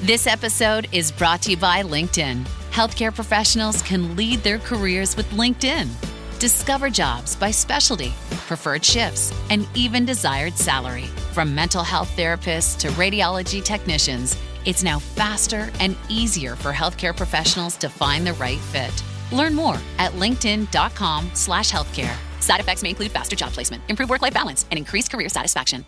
This episode is brought to you by LinkedIn. Healthcare professionals can lead their careers with LinkedIn. Discover jobs by specialty, preferred shifts, and even desired salary. From mental health therapists to radiology technicians, it's now faster and easier for healthcare professionals to find the right fit. Learn more at linkedin.com/healthcare. Side effects may include faster job placement, improved work-life balance, and increased career satisfaction.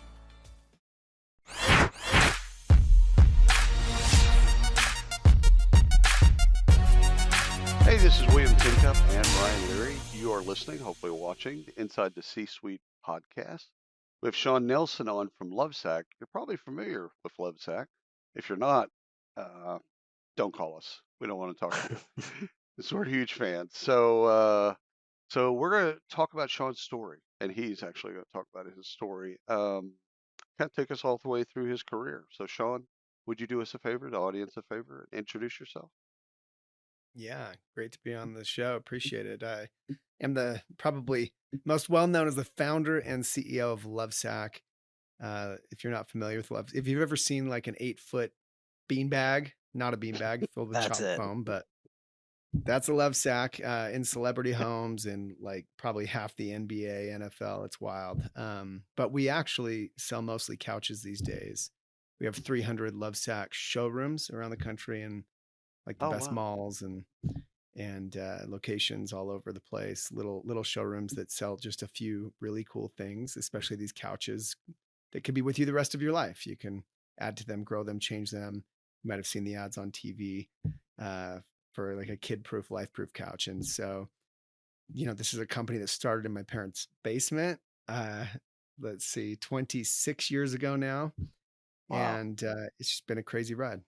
Hey, this is William Tincup and Ryan Leary. You are listening, hopefully watching, the Inside the C-Suite podcast. We have Shawn Nelson on from Lovesac. You're probably familiar with Lovesac. If you're not, don't call us. We don't want to talk to you. We're huge fans. So we're going to talk about Shawn's story, and he's actually going to talk about his story. Kind of take us all the way through his career. So, Shawn, would you do us a favor, the audience a favor, and introduce yourself? Yeah, great to be on the show. Appreciate it. I am the probably most well-known as the founder and CEO of Lovesac. If you're not familiar with if you've ever seen like an 8-foot beanbag, not a beanbag filled with That's chopped it. foam, but that's a Lovesac in celebrity homes in like probably half the NBA, NFL. It's wild. But we actually sell mostly couches these days. We have 300 Lovesac showrooms around the country and like the best malls and locations all over the place. Little showrooms that sell just a few really cool things, especially these couches that could be with you the rest of your life. You can add to them, grow them, change them. You might have seen the ads on TV for like a kid-proof, life-proof couch. And so, this is a company that started in my parents' basement. Let's see, 26 years ago now. Wow. And it's just been a crazy ride.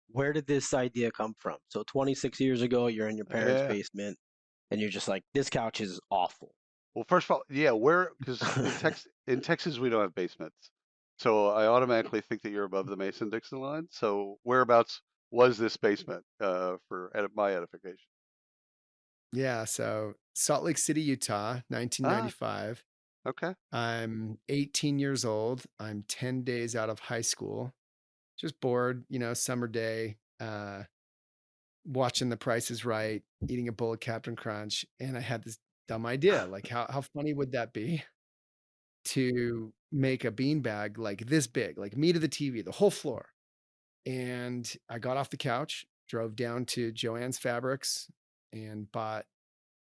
Where did this idea come from? So 26 years ago, you're in your parents' basement and you're just like, this couch is awful. Well, first of all, because in Texas, we don't have basements. So I automatically think that you're above the Mason-Dixon line. So whereabouts was this basement for my edification? Yeah, so Salt Lake City, Utah, 1995. Okay. I'm 18 years old. I'm 10 days out of high school. Just bored, summer day, watching The Price is Right, eating a bowl of Captain Crunch. And I had this dumb idea. Like, how funny would that be to make a beanbag like this big, like me to the TV, the whole floor? And I got off the couch, drove down to Joann's Fabrics and bought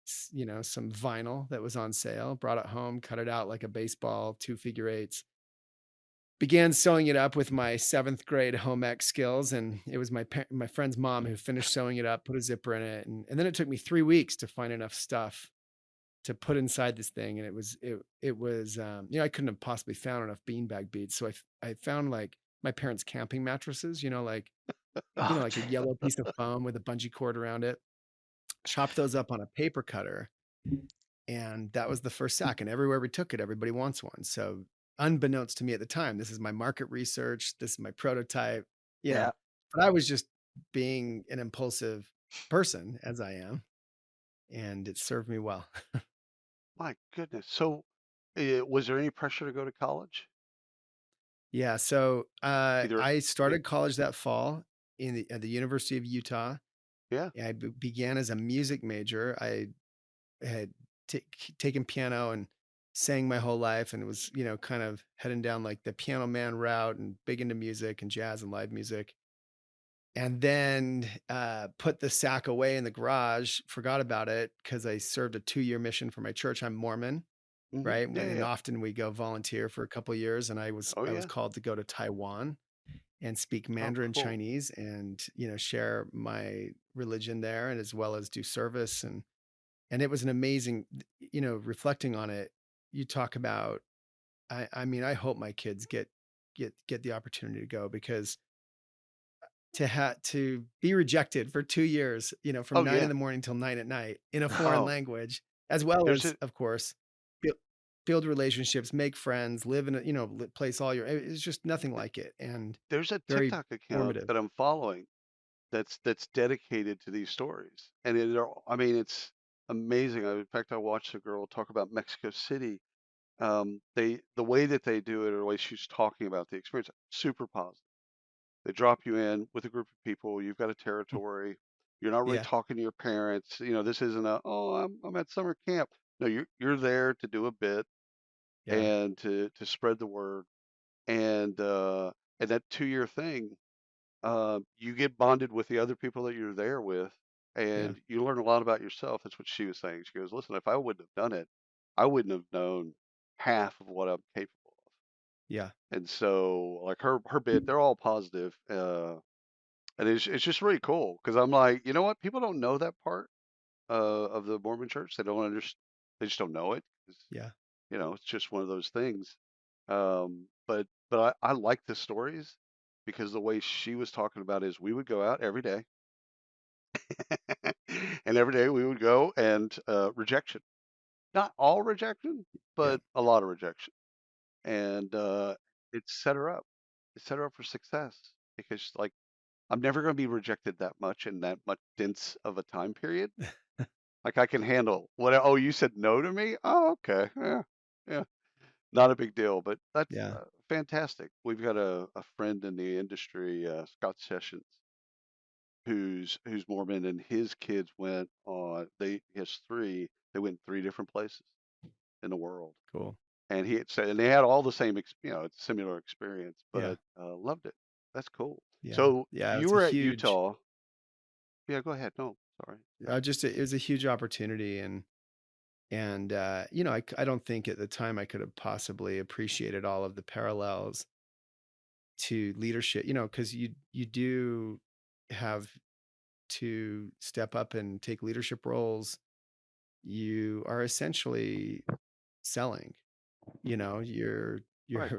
some vinyl that was on sale, brought it home, cut it out like a baseball, 2 figure eights, began sewing it up with my 7th grade home ec skills. And it was my friend's mom who finished sewing it up, put a zipper in it. And then it took me 3 weeks to find enough stuff to put inside this thing. And it was, I couldn't have possibly found enough beanbag beads. So I found like my parents' camping mattresses, like a yellow piece of foam with a bungee cord around it. Chopped those up on a paper cutter, and that was the first sack. And everywhere we took it, everybody wants one. So unbeknownst to me at the time, this is my market research. This is my prototype. Yeah. But I was just being an impulsive person, as I am, and it served me well. My goodness. So was there any pressure to go to college? Yeah. So I started college that fall at the University of Utah. Yeah. I began as a music major. I had taken piano and sang my whole life, and it was, kind of heading down like the piano man route and big into music and jazz and live music. And then put the sack away in the garage, forgot about it because I served a 2-year mission for my church. I'm Mormon, right? And often we go volunteer for a couple of years, and I was called to go to Taiwan and speak Mandarin Chinese and, share my religion there, and as well as do service. And it was an amazing, reflecting on it, you talk about, I mean, I hope my kids get the opportunity to go, because to be rejected for 2 years, from 9 in the morning till 9 at night in a foreign language, as well as, of course, build relationships, make friends, live in a, place all it's just nothing like it. And there's a TikTok account that I'm following that's dedicated to these stories. And it's amazing. In fact, I watched a girl talk about Mexico City. The way that they do it, or the way she's talking about the experience, super positive. They drop you in with a group of people. You've got a Mm. territory. You're not really Yeah. talking to your parents. This isn't I'm at summer camp. No, you're there to do a bit Yeah. and to spread the word. And that 2-year thing, you get bonded with the other people that you're there with, Yeah. and you learn a lot about yourself. That's what she was saying. She goes, "Listen, if I wouldn't have done it, I wouldn't have known half of what I'm capable of." Yeah. And so, like her bit, they're all positive, and it's just really cool because I'm like, you know what? People don't know that part of the Mormon Church. They don't understand. They just don't know it. 'Cause, Yeah. it's just one of those things. But I like the stories because the way she was talking about is we would go out every day, and every day we would go and rejection. Not all rejection, Yeah. but a lot of rejection. And it set her up. It set her up for success because, like, I'm never going to be rejected that much in that much dense of a time period. Like, I can handle what? Oh, you said no to me? Oh, okay. Yeah. Yeah. Not a big deal, but that's Yeah. fantastic. We've got a friend in the industry, Scott Sessions, who's Mormon, and his kids went on. He has three. They went 3 different places in the world, Cool. and he had said, and they had all the same, it's similar experience, Yeah. but loved it. That's cool. Yeah. So Yeah. you It's a were at huge, Utah. Yeah, go ahead. No, sorry. it was a huge opportunity. And I don't think at the time I could have possibly appreciated all of the parallels to leadership, because you do have to step up and take leadership roles. You are essentially selling, you're Right.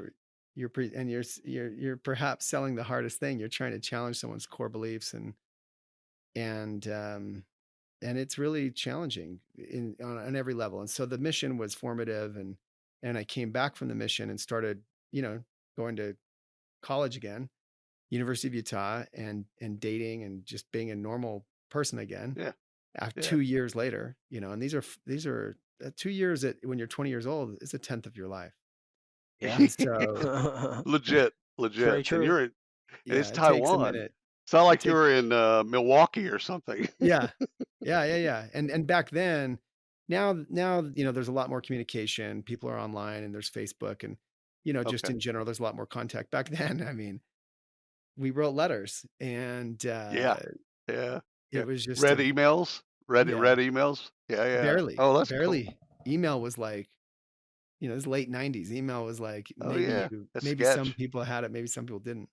you're and you're perhaps selling the hardest thing. You're trying to challenge someone's core beliefs, and and it's really challenging on every level. And so the mission was formative, and I came back from the mission and started, going to college again, University of Utah, and dating and just being a normal person again. Yeah. After Yeah. 2 years later, and these are 2 years that when you're 20 years old is a tenth of your life. Yeah. And so, Legit. It's very Legit. And true. it's yeah, it takes a Taiwan. minute. It's not It like you takes were in Milwaukee or something. Yeah. Yeah, yeah, yeah. And back then, now, there's a lot more communication. People are online and there's Facebook, and, just Okay. in general, there's a lot more contact. Back then, I mean, we wrote letters, and Yeah. Yeah. it Yeah. was just Read a emails. Read yeah, read emails. Yeah. Yeah. barely, Oh, that's cool. barely. Email was like, this late 90s. Email was like Oh yeah. A maybe some sketch. people had it, maybe some people didn't.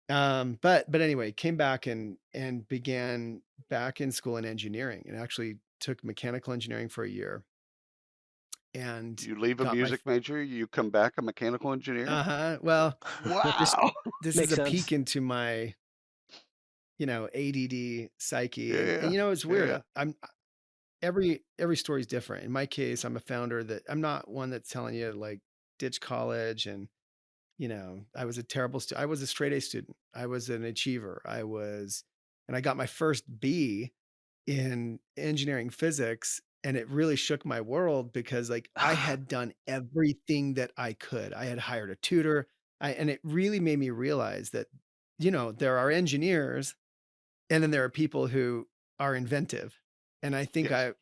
But anyway, came back and began back in school in engineering, and actually took mechanical engineering for a year, and You leave a got my music major, you come back a mechanical engineer. uh-huh. Well, this Wow. this is Makes a sense. peek into my, ADD psyche, and Yeah. it's weird. Yeah. I'm every story is different. In my case, I'm a founder that I'm not one that's telling you to, like, ditch college. And I was a terrible student. I was a straight A student. I was an achiever. And I got my first B in engineering physics, and it really shook my world because, like, I had done everything that I could. I had hired a tutor. And it really made me realize that, there are engineers, and then there are people who are inventive. And I think Yes.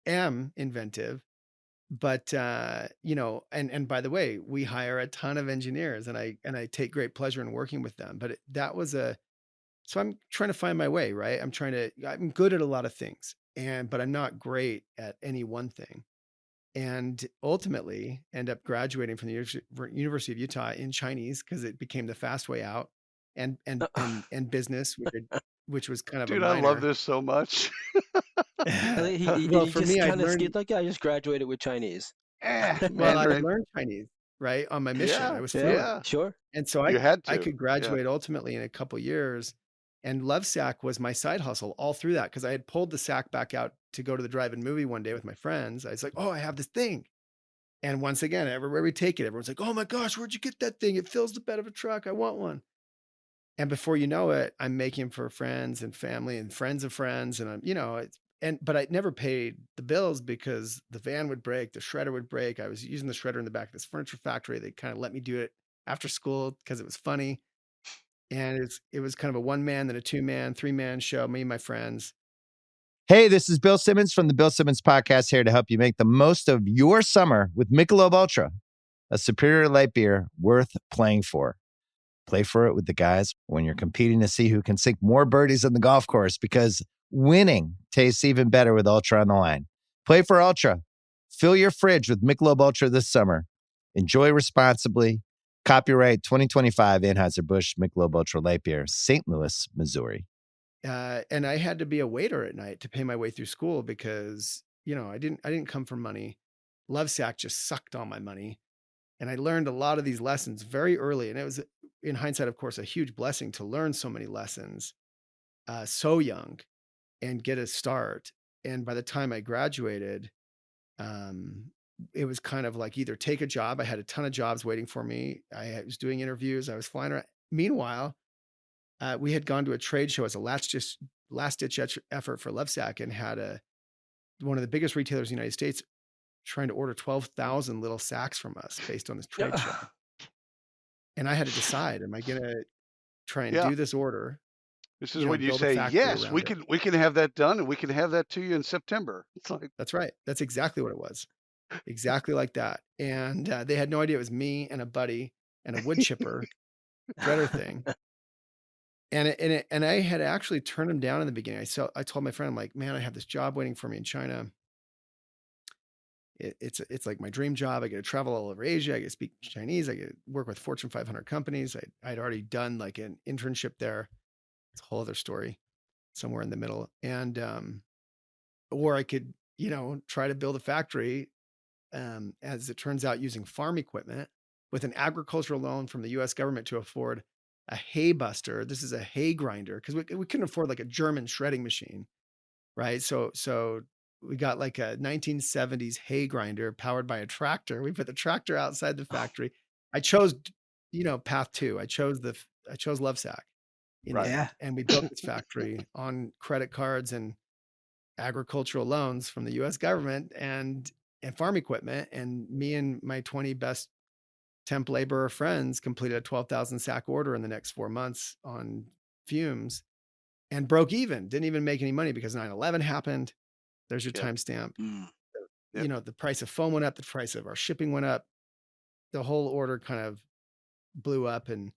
I am inventive, but, and by the way, we hire a ton of engineers, and I take great pleasure in working with them. But that was so I'm trying to find my way, right? I'm good at a lot of things, but I'm not great at any one thing. And ultimately end up graduating from the University of Utah in Chinese, because it became the fast way out, and business, which was kind of a Dude, I love minor. this so much. I think he Well, he for me, just I'd kind of learned skipped like, "Yeah, I just graduated with Chinese." well, I had Mandarin. learned Chinese, right, on my mission. I Yeah. was Yeah, fluent. Yeah. sure. And so You had I to. could Yeah. graduate ultimately in a couple years, and Lovesac was my side hustle all through that, because I had pulled the sack back out to go to the drive-in movie one day with my friends. I was like, "Oh, I have this thing." And once again, everywhere we take it, everyone's like, "Oh my gosh, where'd you get that thing? It fills the bed of a truck. I want one." And before you know it, I'm making for friends and family and friends of friends, and but I never paid the bills because the van would break, the shredder would break. I was using the shredder in the back of this furniture factory. They kind of let me do it after school because it was funny. And it was kind of a one-man, then a two-man, three-man show, me and my friends. Hey, this is Bill Simmons from the Bill Simmons Podcast, here to help you make the most of your summer with Michelob Ultra, a superior light beer worth playing for. Play for it with the guys when you're competing to see who can sink more birdies on the golf course, because winning tastes even better with Ultra on the line. Play for Ultra. Fill your fridge with Michelob Ultra this summer. Enjoy responsibly. Copyright 2025 Anheuser-Busch Michelob Ultra Light Beer, St. Louis, Missouri. And I had to be a waiter at night to pay my way through school because, I didn't come from money. Lovesac just sucked all my money. And I learned a lot of these lessons very early. And it was, in hindsight, of course, a huge blessing to learn so many lessons so young and get a start. And by the time I graduated, it was kind of like either take a job. I had a ton of jobs waiting for me. I was doing interviews. I was flying around. Meanwhile, we had gone to a trade show as a last-ditch effort for Lovesac and had one of the biggest retailers in the United States trying to order 12,000 little sacks from us based on this trade show. And I had to decide, am I going to try and do this order? This is when you say, yes, we can have that done, and we can have that to you in September. It's like, that's right. That's exactly what it was. Exactly like that. And they had no idea it was me and a buddy and a wood chipper shredder thing. And I had actually turned him down in the beginning. I told my friend, I'm like, man, I have this job waiting for me in China. It's like my dream job. I get to travel all over Asia. I get to speak Chinese. I get to work with Fortune 500 companies. I'd already done like an internship there. It's a whole other story somewhere in the middle. And, or I could, try to build a factory, as it turns out, using farm equipment with an agricultural loan from the US government to afford a hay buster. This is a hay grinder, because we couldn't afford like a German shredding machine, right? So we got like a 1970s hay grinder powered by a tractor. We put the tractor outside the factory. I chose, path two. I chose Lovesac in the end. And we built this factory on credit cards and agricultural loans from the US government and farm equipment. And me and my 20 best temp laborer friends completed a 12,000 sack order in the next 4 months on fumes and broke even. Didn't even make any money because 9/11 happened. There's your timestamp. The price of foam went up. The price of our shipping went up. The whole order kind of blew up and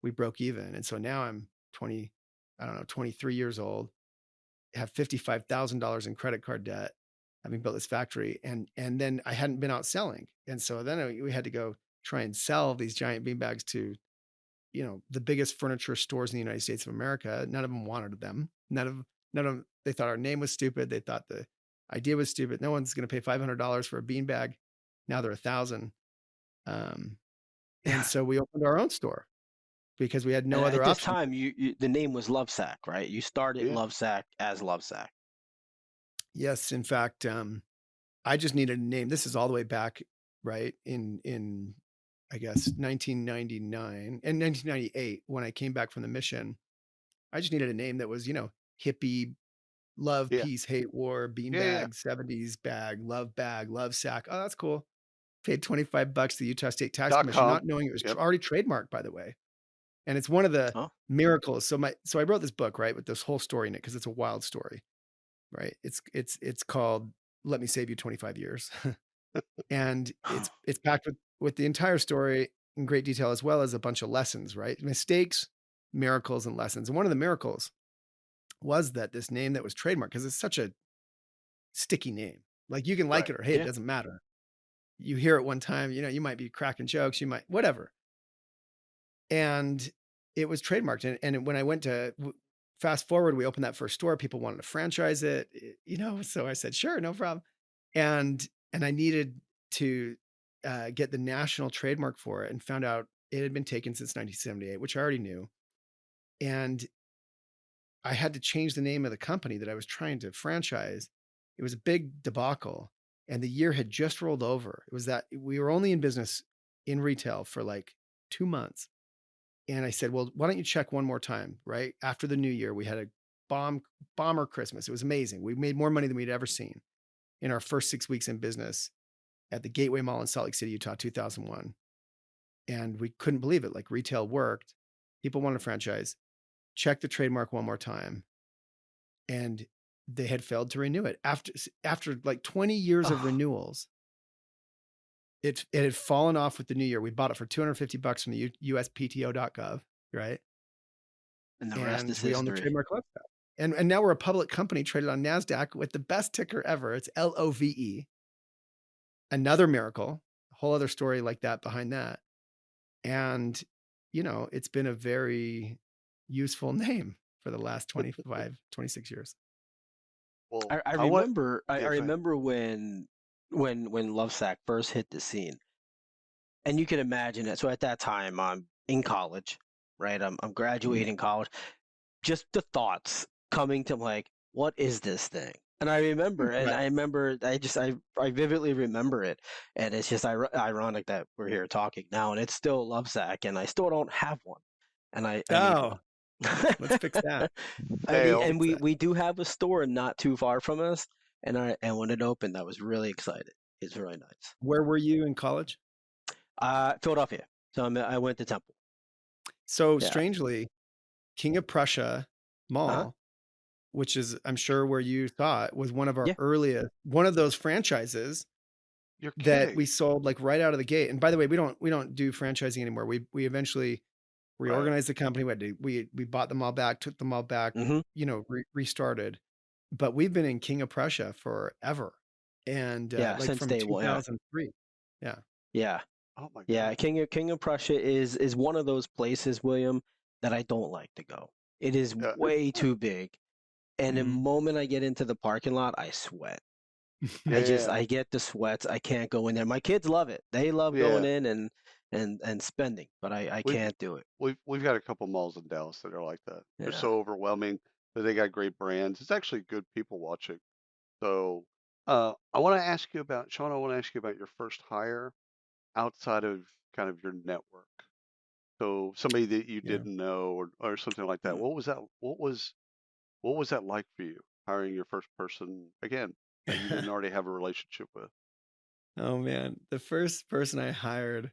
we broke even. And so now I'm 23 years old, have $55,000 in credit card debt, having built this factory. And then I hadn't been out selling. And so then we had to go try and sell these giant beanbags to, the biggest furniture stores in the United States of America. None of them wanted them. None of them, they thought our name was stupid. They thought the idea was stupid. No one's going to pay $500 for a beanbag. Now they're $1,000. And so we opened our own store because we had no other option. At this time, the name was Lovesac, right? You started Lovesac as Lovesac. Yes. In fact, I just needed a name. This is all the way back, right, in I guess 1999 and 1998 when I came back from the mission. I just needed a name that was, hippie, love, peace, hate, war, beanbag, 70s bag, love sack. Oh, that's cool. Paid $25 to the Utah State Tax Commission, not knowing it was already trademarked, by the way. And it's one of the miracles. So I wrote this book, right, with this whole story in it because it's a wild story, right? It's called Let Me Save You 25 Years. And it's packed with the entire story in great detail, as well as a bunch of lessons, right? Mistakes, miracles, and lessons. And one of the miracles was that this name that was trademarked, because it's such a sticky name. Like you can like it or hate it, doesn't matter. You hear it one time, you might be cracking jokes, you might, whatever. And it was trademarked. And when I went to fast forward, we opened that first store, people wanted to franchise it, so I said, sure, no problem. And I needed to get the national trademark for it and found out it had been taken since 1978, which I already knew. And I had to change the name of the company that I was trying to franchise. It was a big debacle. And the year had just rolled over. It was that we were only in business in retail for like 2 months. And I said, well, why don't you check one more time, right? After the new year, we had a bomber Christmas. It was amazing. We made more money than we'd ever seen in our first 6 weeks in business at the Gateway Mall in Salt Lake City, Utah, 2001. And we couldn't believe it. Like retail worked. People want a franchise. Check the trademark one more time. And they had failed to renew it. After like 20 years of renewals, it had fallen off with the new year. We bought it for $250 from the USPTO.gov, right? And the rest is we own the history. trademark Lovesac. And now we're a public company traded on NASDAQ with the best ticker ever. It's LOVE. Another miracle, a whole other story like that behind that. And, it's been a very useful name for the last 25, 26 years. Well, I remember when Lovesac first hit the scene, and you can imagine it. So at that time, I'm in college, right? I'm graduating college. Just the thoughts coming to like, what is this thing? And I remember, I vividly remember it. And it's just ironic that we're here talking now, and it's still Lovesac, and I still don't have one. And I need one. Let's fix that. And we do have a store not too far from us, and when it opened, I was really excited. It's really nice. Where were you in college? Philadelphia. So I went to Temple. So strangely, King of Prussia Mall, which is, I'm sure where you thought, was one of our earliest, one of those franchises that we sold like right out of the gate. And by the way, we don't do franchising anymore. We eventually reorganized the company. We bought them all back, took them all back, restarted. But we've been in King of Prussia forever. And like since from day 2003. one. Yeah. Oh my God. Yeah, King of Prussia is one of those places, William, that I don't like to go. It is way too big. And the moment I get into the parking lot, I sweat. I get the sweats. I can't go in there. My kids love it. They love going in and spending, but I can't do it. We've got a couple malls in Dallas that are like that. They're so overwhelming, but they got great brands. It's actually good people watching. So I want to ask you about, Shawn, your first hire outside of kind of your network. So somebody that you didn't know or something like that. What was that? What was that like for you, hiring your first person, again, that you didn't already have a relationship with? Oh man, the first person I hired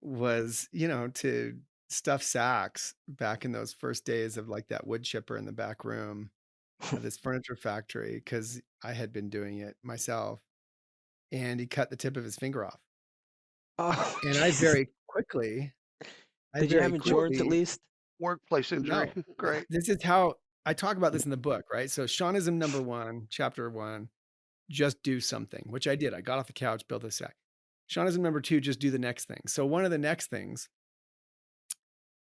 was, to stuff sacks back in those first days of like that wood chipper in the back room of this furniture factory, because I had been doing it myself. And he cut the tip of his finger off. Oh, and I very quickly. Did you have insurance at least? Workplace injury. No. Great. This is how I talk about this in the book, right? So Shawnism number 1, chapter 1, just do something, which I did. I got off the couch, built a sack. Shawnism number 2, just do the next thing. So one of the next things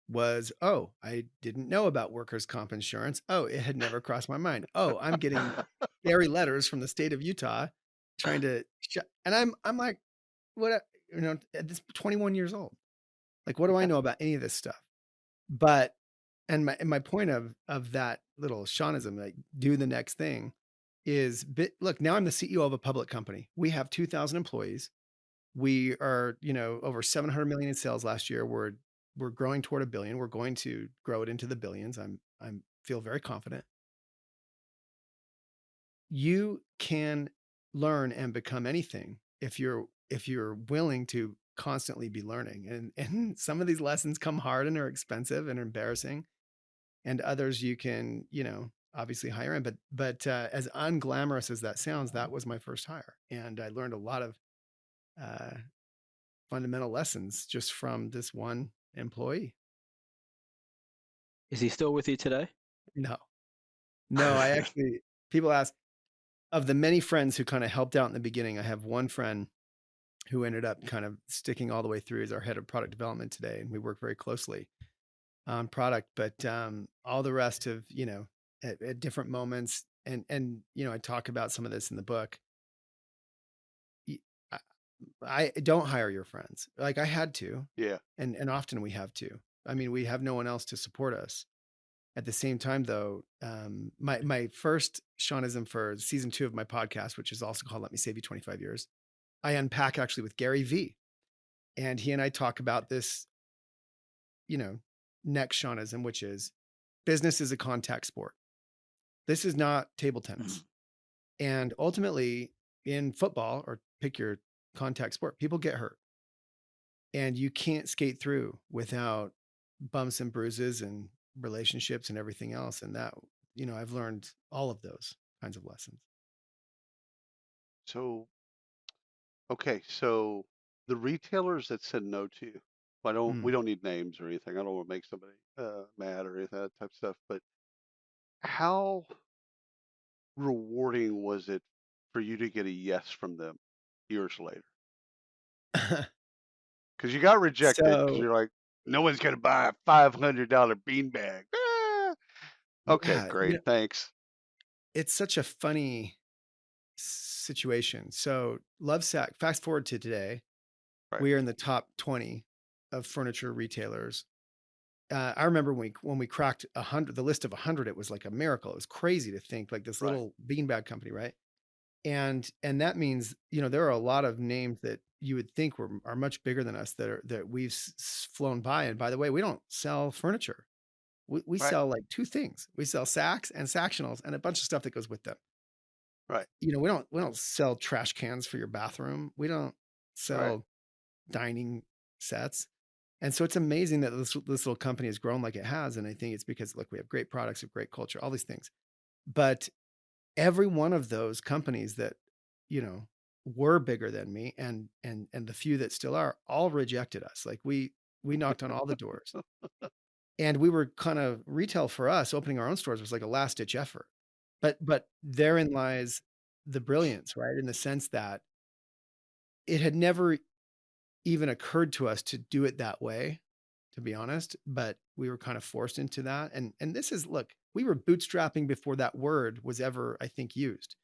was, I didn't know about workers' comp insurance. It had never crossed my mind. I'm getting scary letters from the state of Utah trying to and I'm like, what, at this 21 years old, like, what do I know about any of this stuff? But, and my point of that little Shawnism, like do the next thing, is look, now I'm the CEO of a public company. We have 2,000 employees. We are, over 700 million in sales last year. We're growing toward $1 billion. We're going to grow it into the billions. I'm feel very confident. You can learn and become anything if you're willing to constantly be learning. And some of these lessons come hard and are expensive and embarrassing. And others you can, obviously hire in. But as unglamorous as that sounds, that was my first hire. And I learned a lot of fundamental lessons just from this one employee. Is he still with you today? No, I actually, people ask, of the many friends who kind of helped out in the beginning, I have one friend who ended up kind of sticking all the way through as our head of product development today. And we work very closely on product, but all the rest of, at different moments, and I talk about some of this in the book. I don't hire your friends. Like I had to. Yeah. And often we have to. I mean, we have no one else to support us. At the same time, though, my first Shawnism for season 2 of my podcast, which is also called Let Me Save You 25 Years, I unpack actually with Gary V. And he and I talk about this, next Shawnism, which is business is a contact sport. This is not table tennis. And ultimately in football, or pick your contact sport, people get hurt. And you can't skate through without bumps and bruises and relationships and everything else. And that, I've learned all of those kinds of lessons. So, okay, so the retailers that said no to you, we don't need names or anything. I don't want to make somebody mad or anything, that type of stuff. But how rewarding was it for you to get a yes from them years later? Because you got rejected because So, you're like, no one's going to buy a $500 beanbag. Ah! Okay, yeah, great. Thanks. it's such a funny situation. So Lovesac, fast forward to today, Right. we are in the top 20 of furniture retailers. I remember when we cracked 100, the list of 100, it was like a miracle. It was crazy to think like this Right. little beanbag company, right? And that means, there are a lot of names that you would think are much bigger than us that we've flown by. And by the way, we don't sell furniture. We Right. sell like two things. We sell sacks and Sactionals and a bunch of stuff that goes with them. Right. We don't sell trash cans for your bathroom. We don't sell dining sets. And so it's amazing that this little company has grown like it has. And I think it's because, look, we have great products, we have great culture, all these things. But every one of those companies that, were bigger than me and the few that still are all rejected us. Like we knocked on all the doors. And we were kind of retail for us, opening our own stores was like a last ditch effort. But therein lies the brilliance, right? In the sense that it had never even occurred to us to do it that way, to be honest, but we were kind of forced into that. And this is, look, we were bootstrapping before that word was ever, I think, used.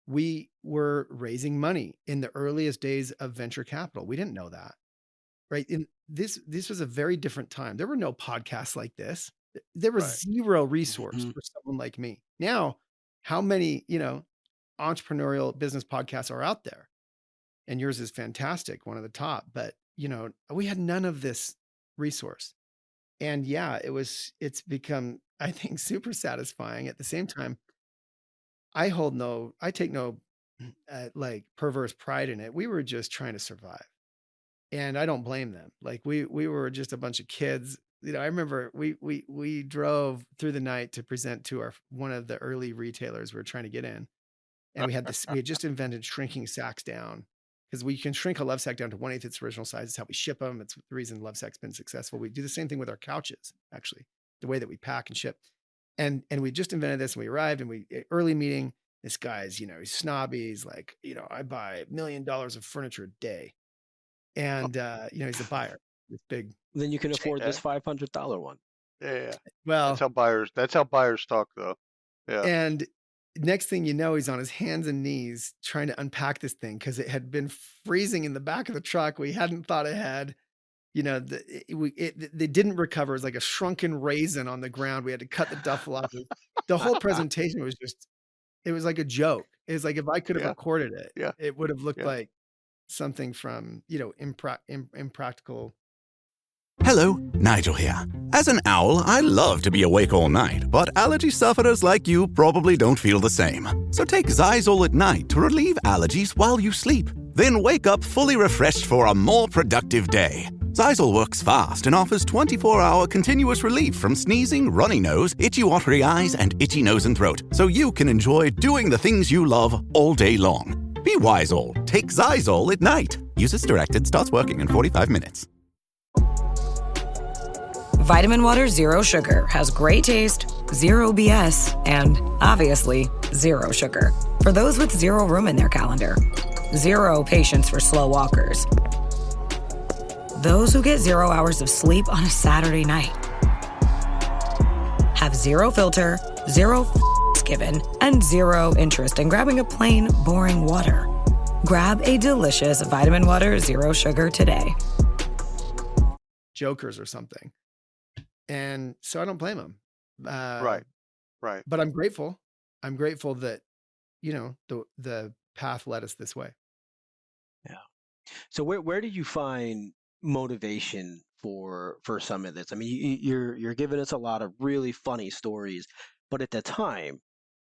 We were raising money in the earliest days of venture capital. We didn't know that, right? And this was a very different time. There were no podcasts like this. There was zero resource for someone like me. Now, how many, entrepreneurial business podcasts are out there? And yours is fantastic, one of the top, but we had none of this resource. And yeah, it's become, I think, super satisfying. At the same time, I take no like perverse pride in it. We were just trying to survive. And I don't blame them. Like we were just a bunch of kids. I remember we drove through the night to present to one of the early retailers we were trying to get in. And we had just invented shrinking sacks down, because we can shrink a Lovesac down to 1/8 its original size. It's how we ship them. It's the reason Lovesac's been successful. We do the same thing with our couches, actually, the way that we pack and ship. And we just invented this, and we arrived, and early meeting, this guy's, he's snobby. He's like, I buy $1 million of furniture a day. And, he's a buyer. This big. Then you can afford this $500 one. Yeah. Well, that's how buyers talk, though. Yeah. And next thing you know, he's on his hands and knees trying to unpack this thing because it had been freezing in the back of the truck. We hadn't thought ahead. They didn't recover. It was like a shrunken raisin on the ground. We had to cut the duffel off. The whole presentation was it was like a joke. It was like, if I could have recorded it, it would have looked like something from, impractical. Hello, Nigel here. As an owl, I love to be awake all night, but allergy sufferers like you probably don't feel the same. So take Zysol at night to relieve allergies while you sleep. Then wake up fully refreshed for a more productive day. Zysol works fast and offers 24-hour continuous relief from sneezing, runny nose, itchy watery eyes, and itchy nose and throat, so you can enjoy doing the things you love all day long. Be Wisol. Take Zysol at night. Use as directed. Starts working in 45 minutes. Vitamin Water Zero Sugar has great taste, zero BS, and obviously zero sugar. For those with zero room in their calendar, zero patience for slow walkers, those who get 0 hours of sleep on a Saturday night, have zero filter, zero given, and zero interest in grabbing a plain, boring water. Grab a delicious Vitamin Water Zero Sugar today. Jokers or something. And so I don't blame them. Right. But I'm grateful. I'm grateful that, the path led us this way. Yeah. So where do you find motivation for some of this? I mean, you're giving us a lot of really funny stories, but at the time,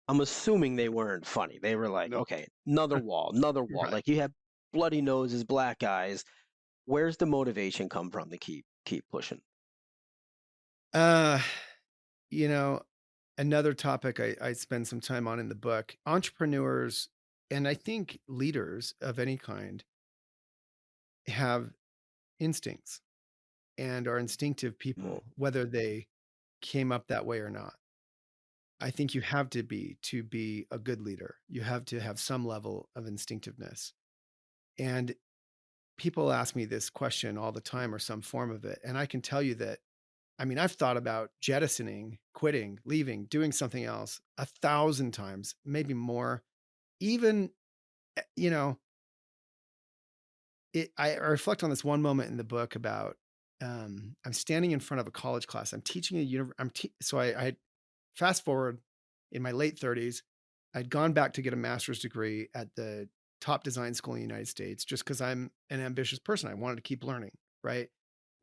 I'm assuming they weren't funny. They were like, okay, another wall. Right. Like you have bloody noses, black eyes. Where's the motivation come from to keep pushing? Uh, you know, another topic I spend some time on in the book, entrepreneurs, and I think leaders of any kind have instincts and are instinctive Mm. people, whether they came up that way or not. I think you have to be a good leader. You have to have some level of instinctiveness. And people ask me this question all the time or some form of it. And I can tell you that, I mean, I've thought about jettisoning, quitting, leaving, doing something else 1,000 times, maybe more. Even, you know, I reflect on this one moment in the book about I'm standing in front of a college class. I'm teaching I fast forward in my late 30s. I'd gone back to get a master's degree at the top design school in the United States just because I'm an ambitious person. I wanted to keep learning, right?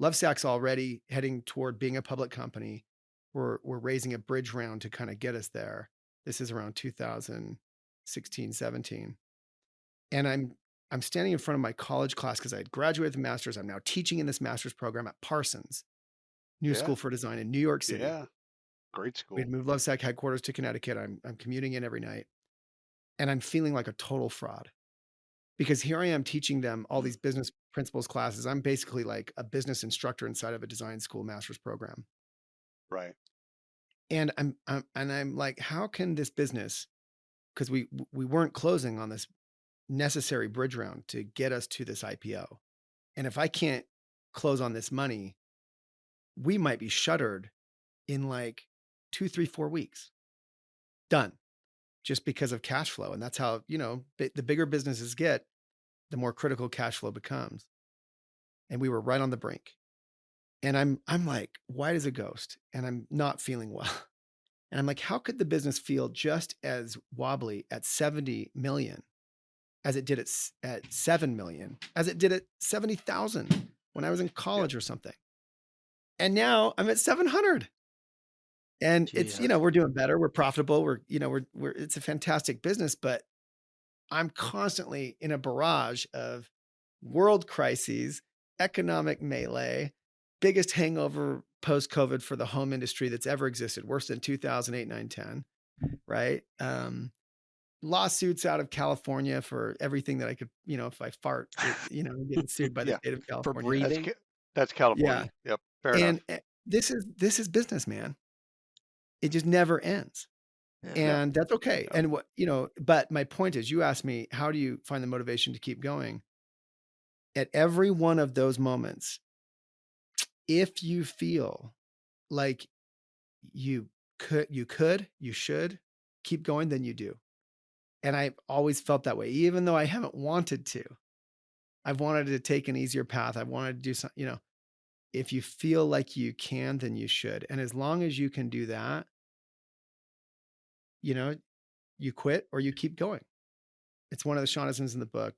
Lovesac's already heading toward being a public company. We're raising a bridge round to kind of get us there. This is around 2016, 17. And I'm standing in front of my college class because I had graduated with a master's. I'm now teaching in this master's program at Parsons, New Yeah. School for Design in New York City. Yeah. Great We had school. moved Lovesac headquarters to Connecticut. I'm commuting in every night. And I'm feeling like a total fraud because here I am teaching them all these business principles classes. I'm basically like a business instructor inside of a design school master's program. Right. And I'm like, how can this business, because we weren't closing on this necessary bridge round to get us to this IPO. And if I can't close on this money, we might be shuttered in like 2, 3, 4 weeks. Done. Just because of cash flow. And that's how, the bigger businesses get, the more critical cash flow becomes. And we were right on the brink. And I'm like white as a ghost and I'm not feeling well. And I'm like, how could the business feel just as wobbly at 70 million as it did at 7 million, as it did at 70,000 when I was in college or something? And now I'm at 700. And it's, Jesus. we're doing better. We're profitable. We're it's a fantastic business, but I'm constantly in a barrage of world crises, economic melee, biggest hangover post-COVID for the home industry that's ever existed, worse than 2008, 9, 10, right? Lawsuits out of California for everything that I could, if I fart, getting sued by the Yeah. state of For California. breathing. That's California. Yep. Fair enough. And this is business, man. It just never ends. Yeah. And that's okay. Yep. And but my point is, you asked me, how do you find the motivation to keep going? At every one of those moments, if you feel like you should keep going, then you do. And I've always felt that way, even though I haven't wanted to. I've wanted to take an easier path. I've wanted to do something, if you feel like you can, then you should. And as long as you can do that, you quit or you keep going. It's one of the Shaunisms in the book.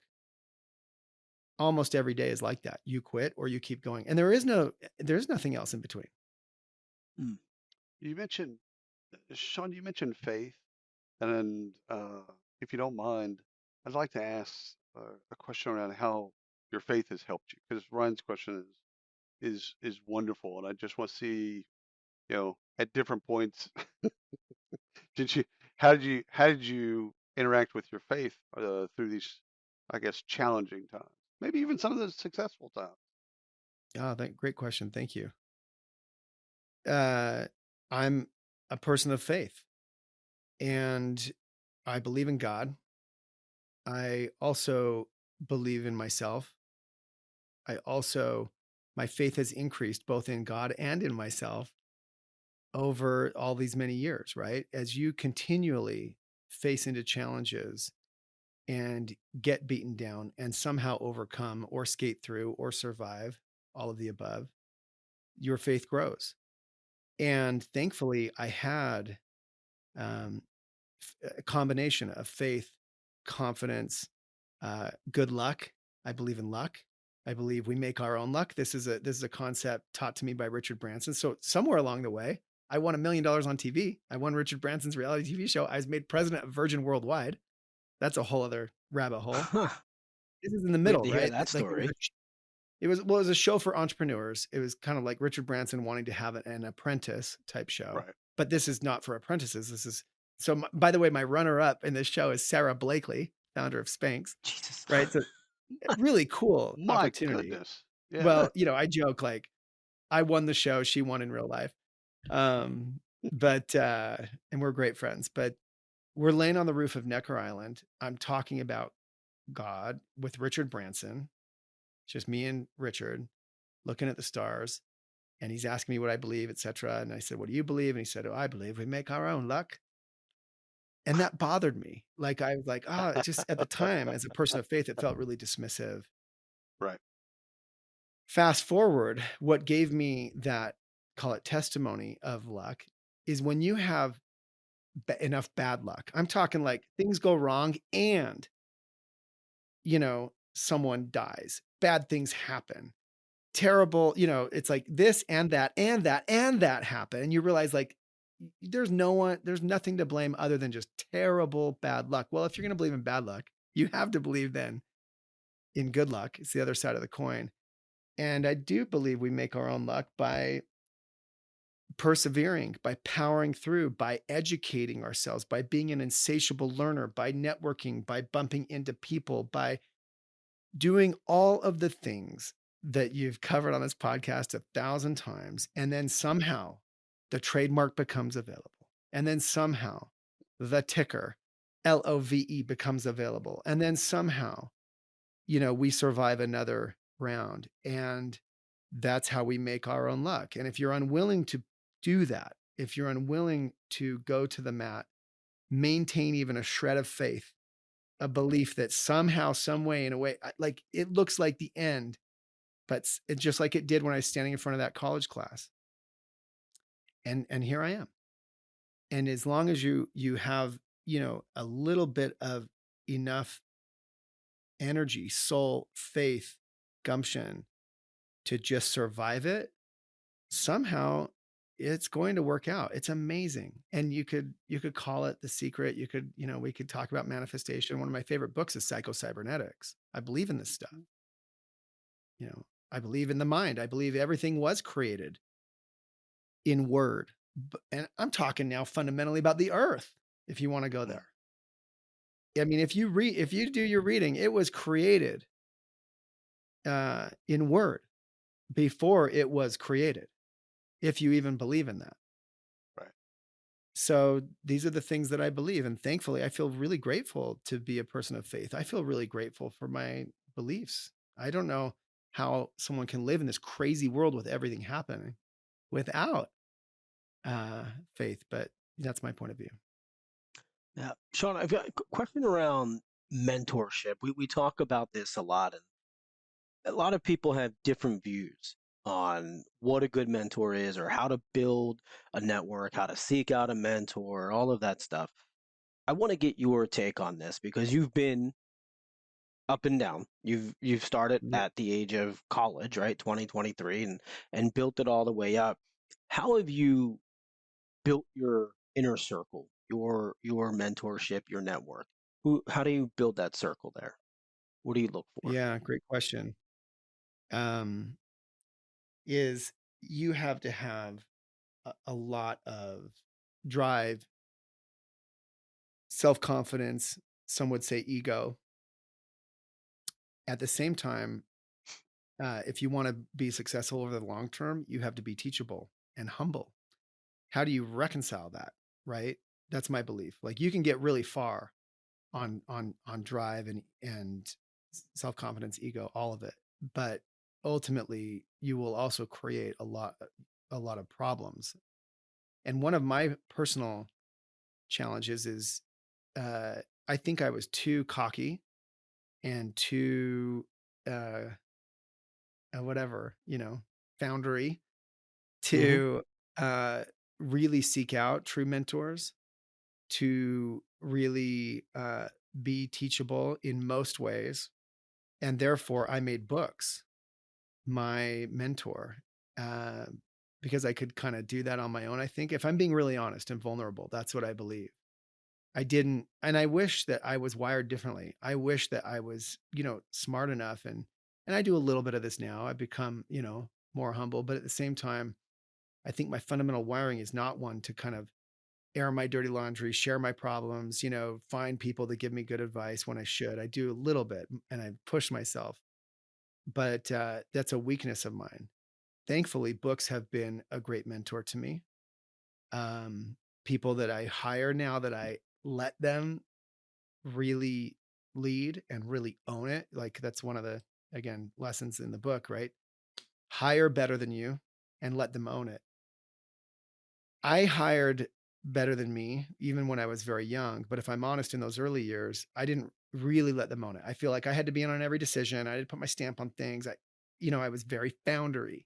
Almost every day is like that. You quit or you keep going. And there's nothing else in between. You mentioned, Shawn, you mentioned faith. And if you don't mind, I'd like to ask a question around how your faith has helped you. Because Ryan's question is wonderful. And I just want to see, at different points, how did you interact with your faith through these, I guess, challenging times? Maybe even some of the successful times. Oh, great question. Thank you. I'm a person of faith and I believe in God. I also believe in myself. My faith has increased both in God and in myself over all these many years, right? As you continually face into challenges and get beaten down and somehow overcome or skate through or survive, all of the above, your faith grows. And thankfully, I had a combination of faith, confidence, good luck. I believe in luck. I believe we make our own luck. This is a concept taught to me by Richard Branson. So somewhere along the way, I won $1 million on TV. I won Richard Branson's reality TV show. I was made president of Virgin Worldwide. That's a whole other rabbit hole. This is in the middle, to hear right? that story. It was a show for entrepreneurs. It was kind of like Richard Branson wanting to have an apprentice type show. Right. But this is not for apprentices. This is by the way, my runner-up in this show is Sarah Blakely, founder of Spanx. Jesus. Right. So really cool My opportunity. goodness. Yeah. Well, I joke like I won the show, she won in real life. But and we're great friends, but we're laying on the roof of Necker Island. I'm talking about God with Richard Branson, just me and Richard looking at the stars. And he's asking me what I believe, etc. And I said, what do you believe? And he said, oh, I believe we make our own luck. And that bothered me. Like, I was like, just at the time, as a person of faith, it felt really dismissive. Right. Fast forward, what gave me that, call it testimony of luck, is when you have enough bad luck. I'm talking like things go wrong and, someone dies. Bad things happen. Terrible, it's like this and that and that and that happen. And you realize like there's nothing to blame other than just terrible bad luck. Well, if you're going to believe in bad luck, you have to believe then in good luck. It's the other side of the coin. And I do believe we make our own luck by persevering, by powering through, by educating ourselves, by being an insatiable learner, by networking, by bumping into people, by doing all of the things that you've covered on this podcast 1,000 times. And then somehow the trademark becomes available. And then somehow the ticker LOVE becomes available. And then somehow, we survive another round. And that's how we make our own luck. And if you're unwilling to do that, if you're unwilling to go to the mat, maintain even a shred of faith, a belief that somehow, some way, in a way, like it looks like the end, but it's just like it did when I was standing in front of that college class. And here I am. And as long as you have, a little bit of enough energy, soul, faith, gumption to just survive it, somehow it's going to work out. It's amazing. And you could call it The Secret. You could, we could talk about manifestation. One of my favorite books is Psycho-Cybernetics. I believe in this stuff. I believe in the mind. I believe everything was created in word. And I'm talking now fundamentally about the earth, if you want to go there. I mean, if you do your reading, it was created in word before it was created, if you even believe in that. Right. So these are the things that I believe. And thankfully, I feel really grateful to be a person of faith. I feel really grateful for my beliefs. I don't know how someone can live in this crazy world with everything happening without faith, but that's my point of view. Yeah, Shawn, I've got a question around mentorship. We talk about this a lot, and a lot of people have different views on what a good mentor is, or how to build a network, how to seek out a mentor, all of that stuff. I want to get your take on this because you've been up and down. You've started at the age of college, right, 2023, and built it all the way up. How have you built your inner circle, your mentorship, your network? How do you build that circle there? What do you look for? Yeah, great question. Is you have to have a lot of drive, self-confidence, some would say ego. At the same time, if you want to be successful over the long term, you have to be teachable and humble. How do you reconcile that? Right? That's my belief. Like you can get really far on drive and self-confidence, ego, all of it. But ultimately you will also create a lot of problems. And one of my personal challenges is I think I was too cocky and too foundery to really seek out true mentors, to really be teachable in most ways. And therefore I made books my mentor because I could kind of do that on my own. I think if I'm being really honest and vulnerable, that's what I believe. I didn't, and I wish that I was wired differently. I wish that I was, smart enough and And I do a little bit of this now. I've become, more humble, but at the same time, I think my fundamental wiring is not one to kind of air my dirty laundry, share my problems, find people that give me good advice when I should. I do a little bit and I push myself, but that's a weakness of mine. Thankfully, books have been a great mentor to me. People that I hire now, that I let them really lead and really own it. Like that's one of the, again, lessons in the book, right? Hire better than you and let them own it. I hired better than me, even when I was very young. But if I'm honest, in those early years, I didn't really let them own it. I feel like I had to be in on every decision. I had to put my stamp on things. I was very foundery.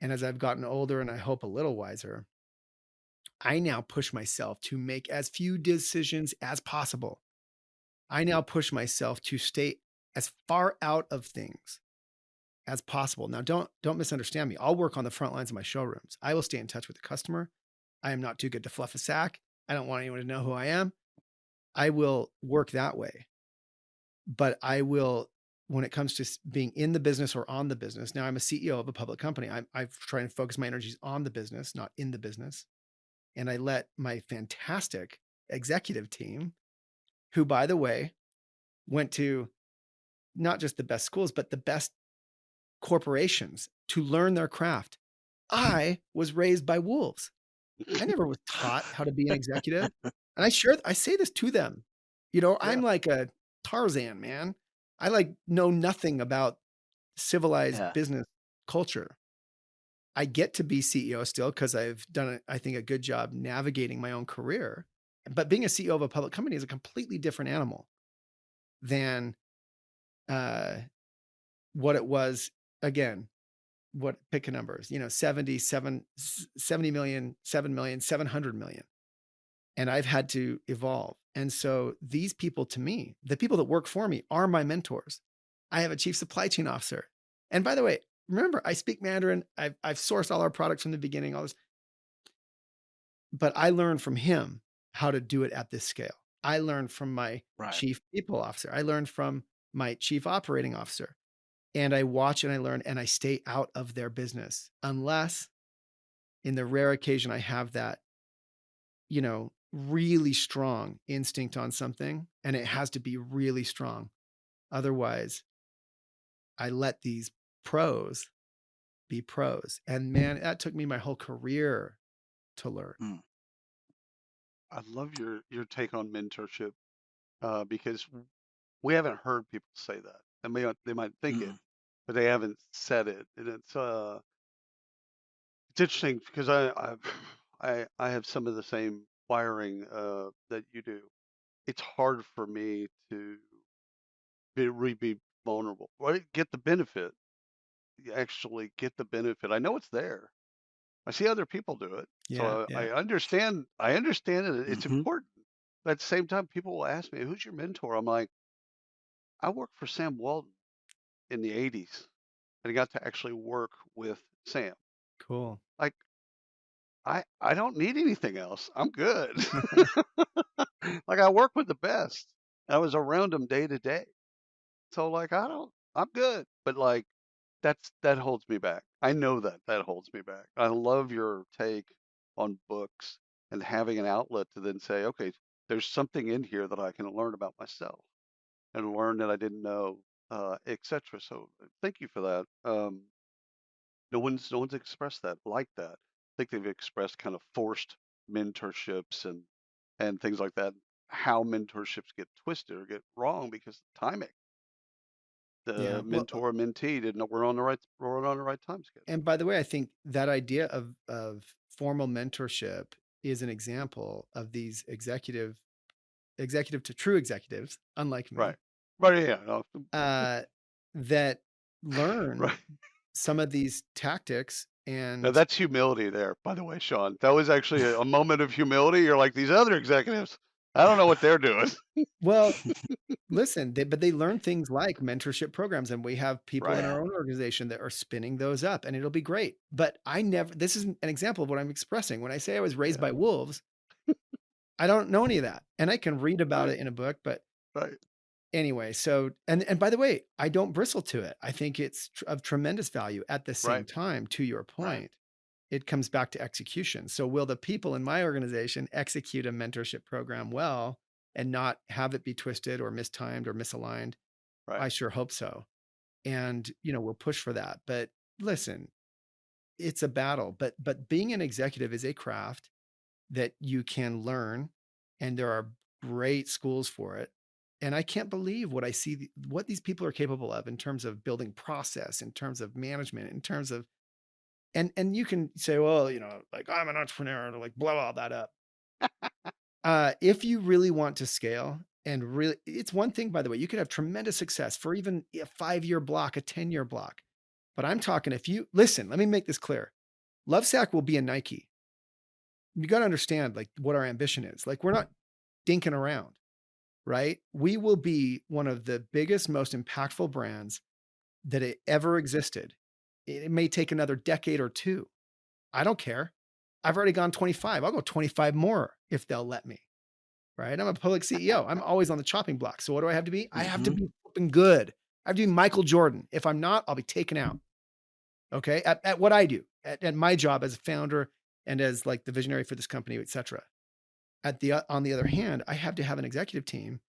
And as I've gotten older and I hope a little wiser, I now push myself to make as few decisions as possible. I now push myself to stay as far out of things as possible. Now, don't misunderstand me. I'll work on the front lines of my showrooms. I will stay in touch with the customer. I am not too good to fluff a sack. I don't want anyone to know who I am. I will work that way. But I will, when it comes to being in the business or on the business, now I'm a CEO of a public company. I try and focus my energies on the business, not in the business. And I let my fantastic executive team, who, by the way, went to not just the best schools, but the best corporations to learn their craft. I was raised by wolves. I never was taught how to be an executive. And I say this to them. I'm like a Tarzan, man. I know nothing about civilized business culture. I get to be CEO still because I've done, I think, a good job navigating my own career. But being a CEO of a public company is a completely different animal than what it was, again, pick a numbers, 70 million, 7 million, 700 million. And I've had to evolve. And so these people, to me, the people that work for me, are my mentors. I have a chief supply chain officer. And by the way, remember, I speak Mandarin. I've sourced all our products from the beginning, all this. But I learned from him how to do it at this scale. I learned from my chief people officer. I learned from my chief operating officer. And I watch and I learn and I stay out of their business unless, in the rare occasion I have that, really strong instinct on something, and it has to be really strong. Otherwise, I let these pros be pros. And man, that took me my whole career to learn. I love your take on mentorship because we haven't heard people say that. And they might think it, but they haven't said it. And it's interesting because I have some of the same wiring that you do. It's hard for me to be vulnerable. Well, get the benefit. You actually get the benefit. I know it's there. I see other people do it. So I understand. I understand it. It's important. But at the same time, people will ask me, "Who's your mentor?" I'm like, I worked for Sam Walton in the '80s, and I got to actually work with Sam. Cool. Like, I don't need anything else. I'm good. Like, I work with the best. I was around them day to day. So like, I'm good. But like, that holds me back. I know that holds me back. I love your take on books and having an outlet to then say, okay, there's something in here that I can learn about myself and learn that I didn't know, etc. So thank you for that. No one's expressed that like that. I think they've expressed kind of forced mentorships and things like that. How mentorships get twisted or get wrong because of timing. The mentor mentee didn't know we're on the right time schedule. And by the way, I think that idea of formal mentorship is an example of these executive to true executives, unlike me, Right. Yeah. that learn some of these tactics. And now that's humility there, by the way, Shawn. That was actually a moment of humility. You're like, these other executives, I don't know what they're doing. Well, listen, but they learn things like mentorship programs, and we have people in our own organization that are spinning those up, and it'll be great. But this is an example of what I'm expressing. When I say I was raised by wolves, I don't know any of that. And I can read about it in a book, but anyway, so, and by the way, I don't bristle to it. I think it's of tremendous value. At the same Right. time, to your Right. point, it comes back to execution. So will the people in my organization execute a mentorship program well and not have it be twisted or mistimed or misaligned? I Right. sure hope so. And, we'll push for that. But listen, it's a battle, but being an executive is a craft that you can learn, and there are great schools for it. And I can't believe what I see, what these people are capable of in terms of building process, in terms of management, in terms of, and you can say, well, like I'm an entrepreneur, to like blow all that up. If you really want to scale, and really, it's one thing, by the way, you could have tremendous success for even a 5-year block, a 10-year block. But I'm talking, if you listen, let me make this clear. Lovesac will be a Nike. You got to understand like what our ambition is. Like we're not dinking around, right? We will be one of the biggest, most impactful brands that it ever existed. It may take another decade or two. I don't care. I've already gone 25. I'll go 25 more if they'll let me, right? I'm a public CEO. I'm always on the chopping block. So what do I have to be? I have to be flipping good. I have to be Michael Jordan. If I'm not, I'll be taken out. Okay. At what I do, at my job as a founder and as like the visionary for this company, et cetera. On the other hand, I have to have an executive team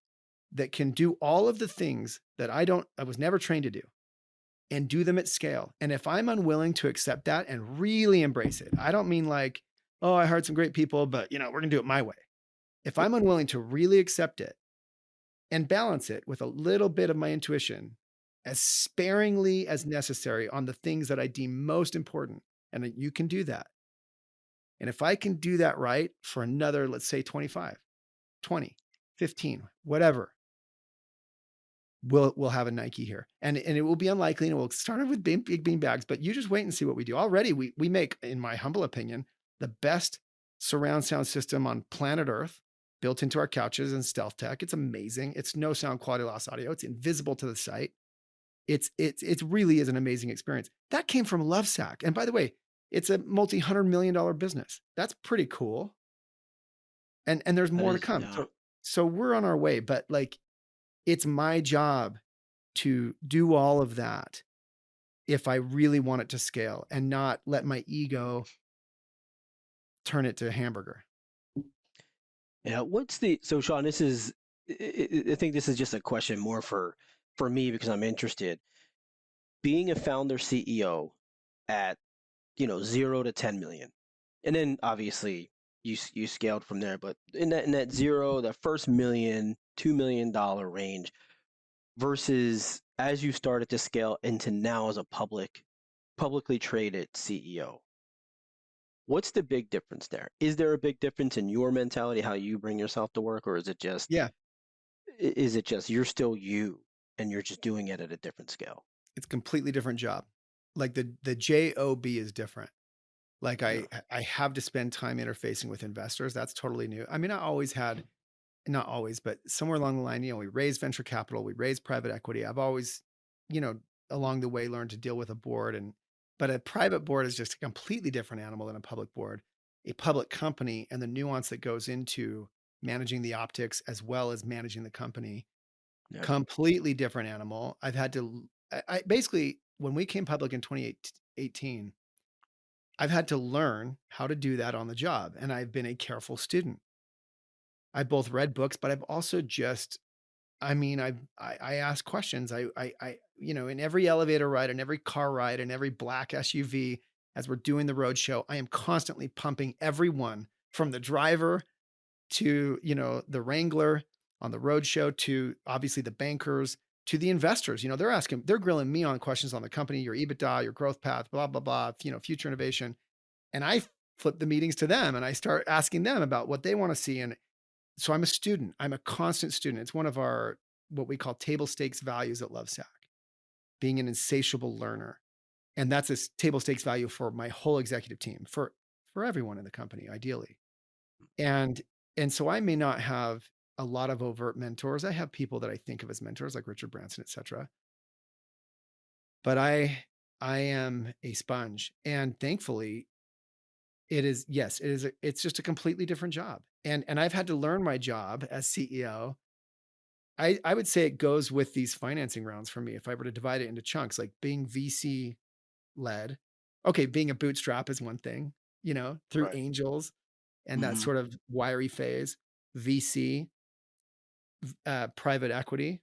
that can do all of the things that I was never trained to do, and do them at scale. And if I'm unwilling to accept that and really embrace it, I don't mean like, oh, I hired some great people, but we're going to do it my way. If I'm unwilling to really accept it and balance it with a little bit of my intuition, as sparingly as necessary on the things that I deem most important, and you can do that. And if I can do that right for another, let's say 25, 20, 15, whatever, we'll have a Nike here. And it will be unlikely, and we'll start with big bean bags, but you just wait and see what we do. Already we make, in my humble opinion, the best surround sound system on planet Earth, built into our couches and stealth tech. It's amazing. It's no sound quality loss audio. It's invisible to the site. It really is an amazing experience. That came from Lovesac. And by the way, it's a multi-$100 million business. That's pretty cool. And there's more to come. Yeah. So we're on our way, but like, it's my job to do all of that if I really want it to scale and not let my ego turn it to a hamburger. Yeah. So Shawn, I think this is just a question more for me because I'm interested. Being a founder CEO at, 0 to 10 million. And then obviously you scaled from there, but in that zero, that first $1 million, $2 million range versus as you started to scale into now as a publicly traded CEO. What's the big difference there? Is there a big difference in your mentality, how you bring yourself to work, or is it just you're still you and you're just doing it at a different scale? It's a completely different job. Like the job is different. Like Yeah. I have to spend time interfacing with investors. That's totally new. I mean, I always had, not always, but somewhere along the line, we raised venture capital, we raised private equity. I've always, along the way learned to deal with a board, but a private board is just a completely different animal than a public board. A public company and the nuance that goes into managing the optics as well as managing the company, completely different animal. I've had to, I basically, when we came public in 2018, I've had to learn how to do that on the job. And I've been a careful student. I've both read books, but I've also just, I ask questions. In every elevator ride and every car ride and every black SUV, as we're doing the road show, I am constantly pumping everyone from the driver to, the Wrangler on the road show to obviously the bankers to the investors. They're grilling me on questions on the company, your EBITDA, your growth path, blah, blah, blah, future innovation. And I flip the meetings to them and I start asking them about what they want to see. And so I'm a student. I'm a constant student. It's one of our, what we call table stakes values at Lovesac, being an insatiable learner. And that's a table stakes value for my whole executive team, for everyone in the company, ideally. And so I may not have a lot of overt mentors. I have people that I think of as mentors, like Richard Branson, et cetera. But I am a sponge. And thankfully, it's just a completely different job. And I've had to learn my job as CEO I would say it goes with these financing rounds for me. If I were to divide it into chunks, like being VC led, okay, being a bootstrap is one thing, through Right. angels and that Mhm. sort of wiry phase, VC, private equity,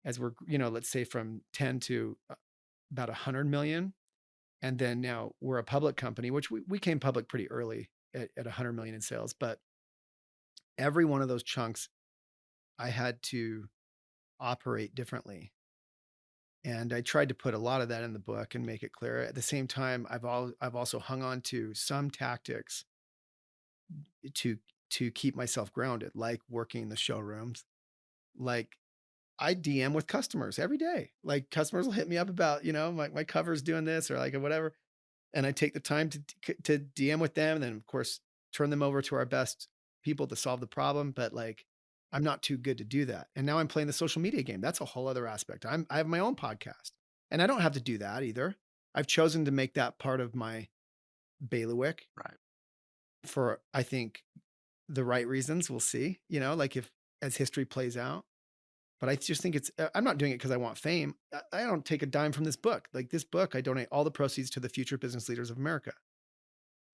as we're, let's say from 10 to about 100 million. And then now we're a public company, which we came public pretty early at 100 million in sales. But every one of those chunks, I had to operate differently. And I tried to put a lot of that in the book and make it clear. At the same time, I've also hung on to some tactics to keep myself grounded, like working the showrooms. Like I DM with customers every day. Like customers will hit me up about, my cover's doing this or like whatever. And I take the time to DM with them. And then of course, turn them over to our best people to solve the problem. But like, I'm not too good to do that. And now I'm playing the social media game. That's a whole other aspect. I have my own podcast and I don't have to do that either. I've chosen to make that part of my bailiwick. Right. For, I think, the right reasons. We'll see, like if as history plays out. But I just think I'm not doing it because I want fame. I don't take a dime from this book. Like this book, I donate all the proceeds to the future business leaders of America.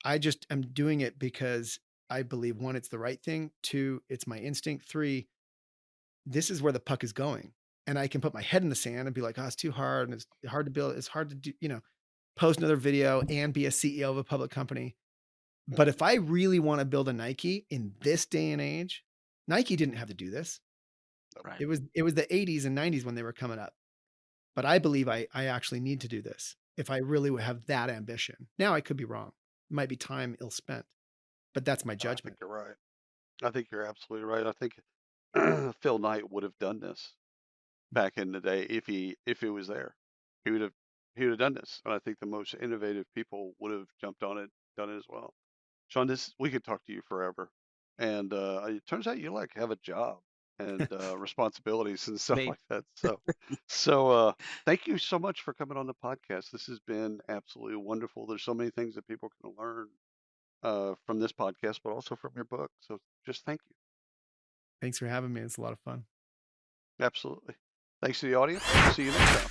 I just am doing it because I believe, one, it's the right thing. Two, it's my instinct. Three, this is where the puck is going. And I can put my head in the sand and be like, oh, it's too hard. And it's hard to build. It's hard to do, post another video and be a CEO of a public company. But if I really want to build a Nike in this day and age, Nike didn't have to do this. Right. It was the 80s and 90s when they were coming up. But I believe I actually need to do this if I really have that ambition. Now I could be wrong. It might be time ill spent, but that's my I judgment. think you're right. I think you're absolutely right. I think Phil Knight would have done this back in the day if it was there. He would have done this. And I think the most innovative people would have jumped on it, done it as well. Shawn, we could talk to you forever. And it turns out you have a job and responsibilities and stuff Maybe. like that. So thank you so much for coming on the podcast. This has been absolutely wonderful. There's so many things that people can learn from this podcast, but also from your book. So just thank you. Thanks for having me. It's a lot of fun. Absolutely. Thanks to the audience. See you next time.